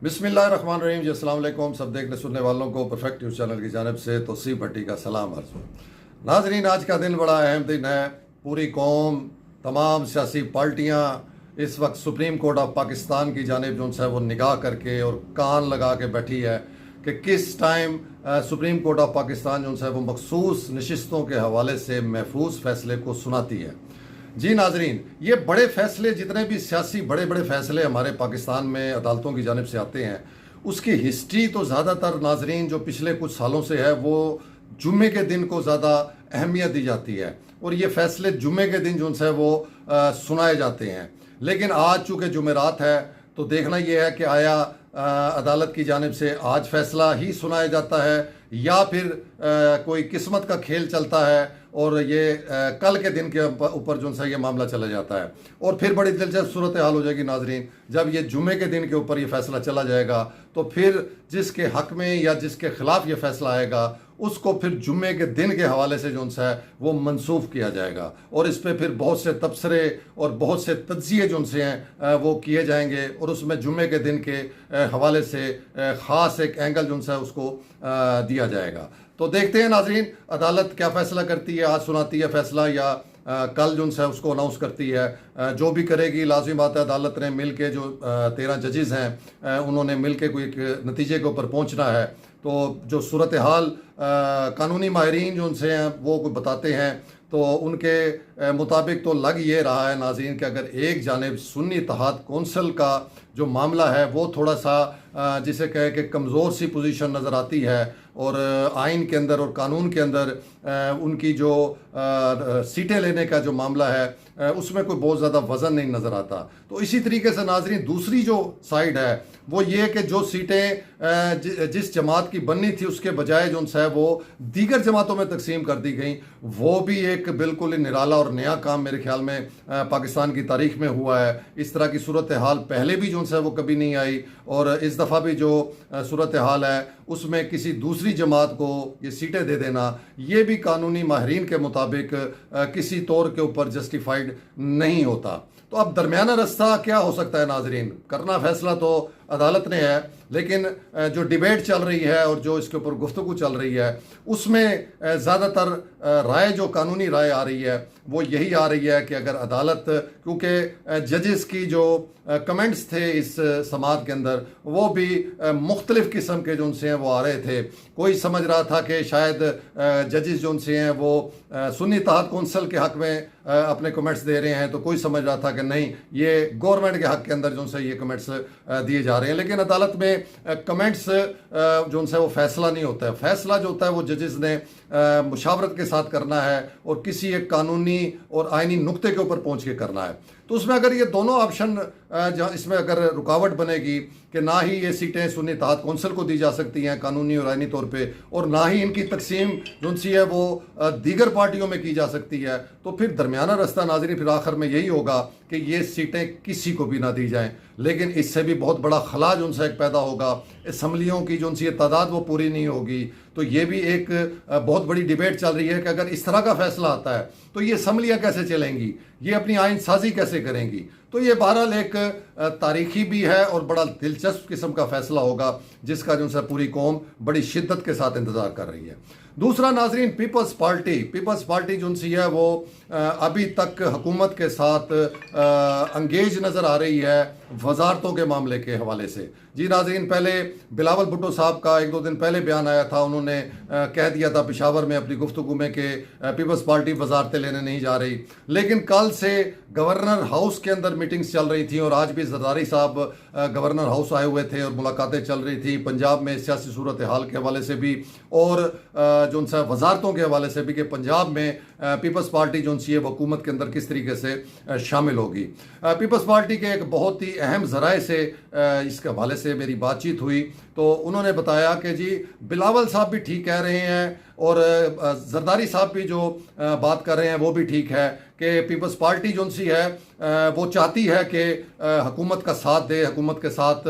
बिस्मिल्लाहिर्रहमानिर्रहीम जी, अस्सलाम वालेकुम सब देखने सुनने वालों को परफेक्ट न्यूज़ चैनल की जानिब से तौसीफ भट्टी का सलाम अर्ज़ हो। नाज़रीन, आज का दिन बड़ा अहम दिन है। पूरी कौम, तमाम सियासी पार्टियाँ इस वक्त सुप्रीम कोर्ट ऑफ पाकिस्तान की जानिब जो है वो निगाह करके और कान लगा के बैठी है कि किस time supreme court of Pakistan जो है वो मखसूस नशिस्तों के हवाले से महफूज फ़ैसले को सुनाती है। जी नाजरीन, ये बड़े फैसले, जितने भी सियासी बड़े बड़े फैसले हमारे पाकिस्तान में अदालतों की जानिब से आते हैं, उसकी हिस्ट्री तो ज़्यादातर नाजरीन जो पिछले कुछ सालों से है वो जुम्मे के दिन को ज़्यादा अहमियत दी जाती है और ये फैसले जुम्मे के दिन जो है वो सुनाए जाते हैं। लेकिन आज चूँकि जुमेरात है तो देखना ये है कि आया अदालत की जानिब से आज फैसला ही सुनाया जाता है या फिर कोई किस्मत का खेल चलता है और ये कल के दिन के ऊपर जो है ये मामला चला जाता है। और फिर बड़ी दिलचस्प सूरत हाल हो जाएगी नाजरीन, जब ये जुम्मे के दिन के ऊपर ये फैसला चला जाएगा तो फिर जिसके हक में या जिसके खिलाफ ये फैसला आएगा उसको फिर जुम्मे के दिन के हवाले से जो है वो मनसूख किया जाएगा और इस पर फिर बहुत से तबसरे और बहुत से तज्जिए जो से हैं वो किए जाएंगे और उसमें जुम्मे के दिन के हवाले से ख़ास एक एंगल जो है उसको दिया जाएगा। तो देखते हैं नाजरीन, अदालत क्या फ़ैसला करती है, आज सुनाती है फ़ैसला या कल जो है उसको अनाउंस करती है। जो भी करेगी, लाजमी बात है अदालत ने मिल के जो 13 जजेज़ हैं उन्होंने मिल के कोई एक नतीजे के ऊपर पहुंचना है। तो जो सूरत हाल कानूनी माहिरीन जो उनसे हैं वो बताते हैं तो उनके मुताबिक तो लग ये रहा है नाज़रीन कि अगर एक जानिब सुन्नी इत्तेहाद कौंसिल का जो मामला है वो थोड़ा सा जिसे कहे कि कमज़ोर सी पोजीशन नज़र आती है और आइन के अंदर और कानून के अंदर उनकी जो सीटें लेने का जो मामला है उसमें कोई बहुत ज़्यादा वज़न नहीं नज़र आता। तो इसी तरीके से नाजरीन दूसरी जो साइड है वो ये कि जो सीटें जिस जमात की बननी थी उसके बजाय जो है वो दीगर जमातों में तकसीम कर दी गई, वो भी एक बिल्कुल ही निराला और नया काम मेरे ख्याल में पाकिस्तान की तारीख में हुआ है। इस तरह की सूरत हाल पहले भी जो है वो कभी नहीं आई और इस दफ़ा भी जो सूरत हाल है उसमें किसी दूसरी जमात को ये सीटें दे देना ये भी कानूनी माहिरीन के मुताबिक किसी तौर के ऊपर जस्टिफाइड नहीं होता। तो अब दरमियाना रास्ता क्या हो सकता है नाजरीन, करना फैसला तो अदालत ने है, लेकिन जो डिबेट चल रही है और जो इसके ऊपर गुफ्तगू चल रही है उसमें ज़्यादातर राय जो कानूनी राय आ रही है वो यही आ रही है कि अगर अदालत, क्योंकि जजेस की जो कमेंट्स थे इस समात के अंदर वो भी मुख्तलिफ़ किस्म के जो से हैं वो आ रहे थे। कोई समझ रहा था कि शायद जजेस जो से हैं वो सुन्नी इत्तेहाद कौंसिल के हक़ में अपने कमेंट्स दे रहे हैं, तो कोई समझ रहा था कि नहीं ये गवर्नमेंट के हक़ के अंदर जो से ये कमेंट्स दिए जा रहे हैं। लेकिन अदालत में कमेंट्स जो है वो फैसला नहीं होता है, फैसला जो होता है वो जजेस ने मुशावरत के साथ करना है और किसी एक कानूनी और आइनी नुक्ते के ऊपर पहुंच के करना है। तो उसमें अगर ये दोनों ऑप्शन इसमें अगर रुकावट बनेगी कि ना ही ये सीटें सुन्नी इत्तेहाद कौंसिल को दी जा सकती हैं कानूनी और आइनी तौर पे और ना ही इनकी तकसीम जो सी है वो दीगर पार्टियों में की जा सकती है, तो फिर दरमियाना रास्ता नाज़रीन फिर आखिर में यही होगा कि ये सीटें किसी को भी ना दी जाएं। लेकिन इससे भी बहुत बड़ा खला जो उनसे एक पैदा होगा, असम्बलियों की जो उनसी तादाद वो पूरी नहीं होगी। तो ये भी एक बहुत बड़ी डिबेट चल रही है कि अगर इस तरह का फैसला आता है तो ये असम्बलियाँ कैसे चलेंगी, ये अपनी आइन साजी कैसे करेंगी। तो ये बहरहाल एक तारीखी भी है और बड़ा दिलचस्प किस्म का फैसला होगा जिसका जो है पूरी कौम बड़ी शिद्दत के साथ इंतज़ार कर रही है। दूसरा नाजरीन, पीपल्स पार्टी जो सी है वो अभी तक हुकूमत के साथ अंगेज नज़र आ रही है वजारतों के मामले के हवाले से। जी नाजरीन, पहले बिलावल भुट्टो साहब का 1-2 दिन पहले बयान आया था, उन्होंने कह दिया था पेशावर में अपनी गुफ्तगू में कि पीपल्स पार्टी वजारतें लेने नहीं जा रही। लेकिन कल से गवर्नर हाउस के अंदर मीटिंग्स चल रही थी और आज भी जरदारी साहब गवर्नर हाउस आए हुए थे और मुलाकातें चल रही थी पंजाब में सियासी सूरत हाल के हवाले से भी और जो उनसे वजारतों के हवाले से भी कि पंजाब में पीपल्स पार्टी जो सी है हुकूमत के अंदर किस तरीके से शामिल होगी। पीपल्स पार्टी के एक बहुत ही अहम ज़राए से इसके हवाले से मेरी बातचीत हुई तो उन्होंने बताया कि जी बिलावल साहब भी ठीक कह रहे हैं और जरदारी साहब भी जो बात कर रहे हैं वो भी ठीक है कि पीपल्स पार्टी जो सी है वो चाहती है कि हुकूमत का साथ दे, हुकूमत के साथ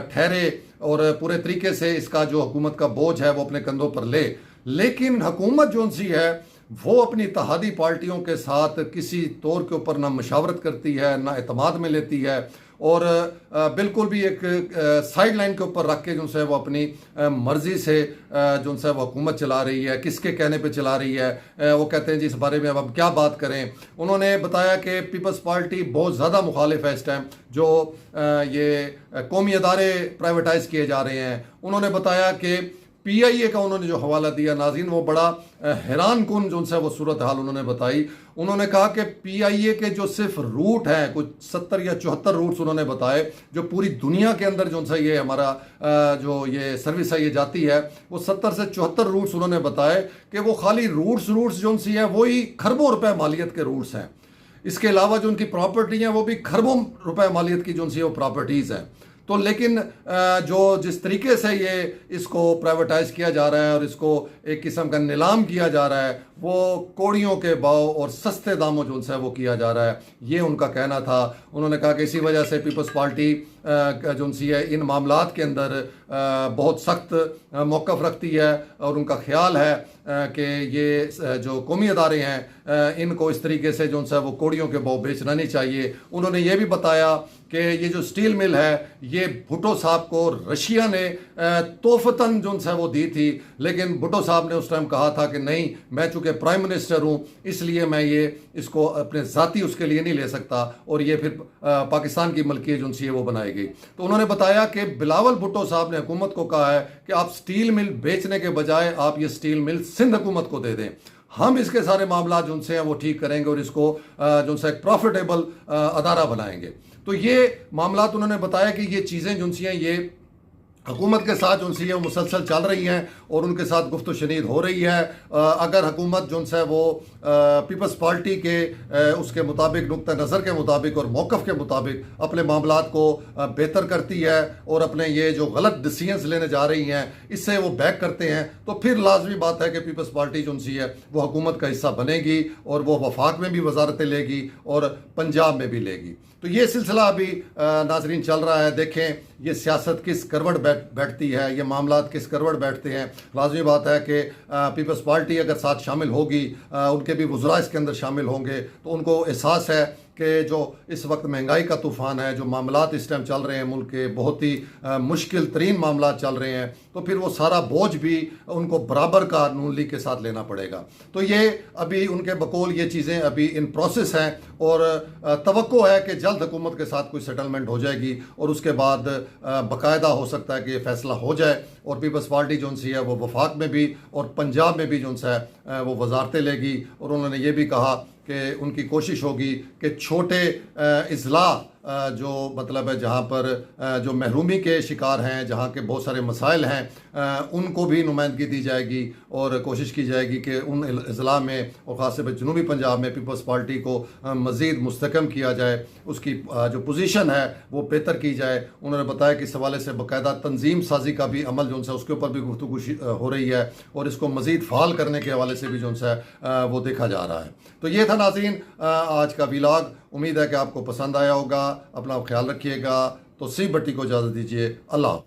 ठहरे और पूरे तरीके से इसका जो हुकूमत का बोझ है वो अपने कंधों पर ले। लेकिन हुकूमत जो सी है वो अपनी इत्तेहादी पार्टियों के साथ किसी तौर के ऊपर ना मशावरत करती है, ना एतमाद में लेती है, और बिल्कुल भी एक साइड लाइन के ऊपर रख के जो है वो अपनी मर्जी से जो है वो हुकूमत चला रही है, किसके कहने पे चला रही है। वो कहते हैं जी इस बारे में अब हम क्या बात करें। उन्होंने बताया कि पीपल्स पार्टी बहुत ज़्यादा मुखालिफ है इस टाइम जो ये कौमी अदारे प्राइवेटाइज किए जा रहे हैं। उन्होंने बताया कि PIA का उन्होंने जो हवाला दिया नाज़रीन, वो बड़ा हैरान कुन जो है वो सूरत हाल उन्होंने बताई। उन्होंने कहा कि PIA के जो सिर्फ रूट हैं, कुछ 70 या 74 रूट्स उन्होंने बताए, जो पूरी दुनिया के अंदर जो सा ये हमारा जो ये सर्विस है ये जाती है, वो 70 से 74 रूट्स उन्होंने बताए कि वो खाली रूट्स जो सी हैं वही खरबों रुपए मालियत के रूट्स हैं। इसके अलावा जो उनकी प्रॉपर्टी हैं वो भी खरबों रुपए मालियत की जो सी वो प्रॉपर्टीज़ हैं। तो लेकिन जो जिस तरीके से ये इसको प्राइवेटाइज किया जा रहा है और इसको एक किस्म का नीलाम किया जा रहा है, वो कौड़ियों के भाव और सस्ते दामों जो उनसे वो किया जा रहा है, ये उनका कहना था। उन्होंने कहा कि इसी वजह से पीपल्स पार्टी जो सी है इन मामलात के अंदर बहुत सख्त मौक़िफ़ रखती है और उनका ख्याल है कि ये जो कौमी अदारे हैं इनको इस तरीके से जो है वो कौड़ियों के भाव बेचना नहीं चाहिए। उन्होंने ये भी बताया कि ये जो स्टील मिल है ये भुट्टो साहब को रशिया ने तोहफतन जो है वो दी थी, लेकिन भुट्टो साहब ने उस टाइम कहा था कि नहीं, मैं चूँकि प्राइम मिनिस्टर हूँ इसलिए मैं ये इसको अपने ज़ाती उसके लिए नहीं ले सकता, और ये फिर पाकिस्तान की मलकियत जो है वो बनाई गई। तो उन्होंने बताया कि बिलावल भुट्टो साहब ने हुकूमत को कहा है कि आप स्टील मिल बेचने के बजाय आप ये स्टील मिल सिंध हुकूमत को दे दें, हम इसके सारे मामला जो हैं वो ठीक करेंगे और इसको जो है एक प्रॉफिटेबल अदारा बनाएंगे। तो ये मामला उन्होंने बताया कि ये चीज़ें जो हैं ये हुकूमत के साथ जो सी है वो मुसलसल चल रही हैं और उनके साथ गुफ्त शनीद हो रही है। अगर हुकूमत जो है वो पीपल्स पार्टी के उसके मुताबिक, नुक्ता नज़र के मुताबिक और मौक़िफ़ के मुताबिक अपने मामलात को बेहतर करती है और अपने ये जो गलत डिसीजंस लेने जा रही हैं इससे वो बैक करते हैं, तो फिर लाजमी बात है कि पीपल्स पार्टी जो सी है वो हुकूमत का हिस्सा बनेगी और वो वफाक में भी वजारतें लेगी और पंजाब में भी लेगी। तो ये सिलसिला अभी नाजरीन चल रहा है। देखें ये सियासत किस करवट बैठती है, ये मामलात किस करवट बैठते हैं। लाजमी बात है कि पीपल्स पार्टी अगर साथ शामिल होगी, उनके भी वज़रा इसके अंदर शामिल होंगे, तो उनको एहसास है कि जो इस वक्त महंगाई का तूफ़ान है, जो मामलात इस टाइम चल रहे हैं मुल्क के, बहुत ही मुश्किल तरीन मामलात चल रहे हैं, तो फिर वो सारा बोझ भी उनको बराबर का नून लीग के साथ लेना पड़ेगा। तो ये अभी उनके बकौल ये चीज़ें अभी इन प्रोसेस हैं और तवक्को है कि जल्द हुकूमत के साथ कोई सेटलमेंट हो जाएगी और उसके बाद बाकायदा हो सकता है कि ये फैसला हो जाए और पीपल्स पार्टी जो सी है वो वफाक में भी और पंजाब में भी जो है वो वजारतें लेगी। और उन्होंने ये भी कहा कि उनकी कोशिश होगी कि छोटे अजला जो मतलब है जहाँ पर जो महरूमी के शिकार हैं, जहाँ के बहुत सारे मसाइल हैं, उनको भी नुमाइंदगी दी जाएगी और कोशिश की जाएगी कि उन अजला में और ख़ास तौर पर जनूबी पंजाब में पीपल्स पार्टी को मज़ीद मुस्तकम किया जाए, उसकी जो पोजीशन है वो बेहतर की जाए। उन्होंने बताया कि इस हवाले से बाकायदा तंजीम साजी का भी अमल जो है उसके ऊपर भी गुफ्तगू हो रही है और इसको मज़ीद फ़ाल करने के हवाले से भी जो है वो देखा जा रहा है। तो ये था नाज़रीन आज का व्लॉग। उम्मीद है कि आपको पसंद आया होगा। अपना ख्याल रखिएगा। तो सी भट्टी को इजाज़त दीजिए। अल्लाह।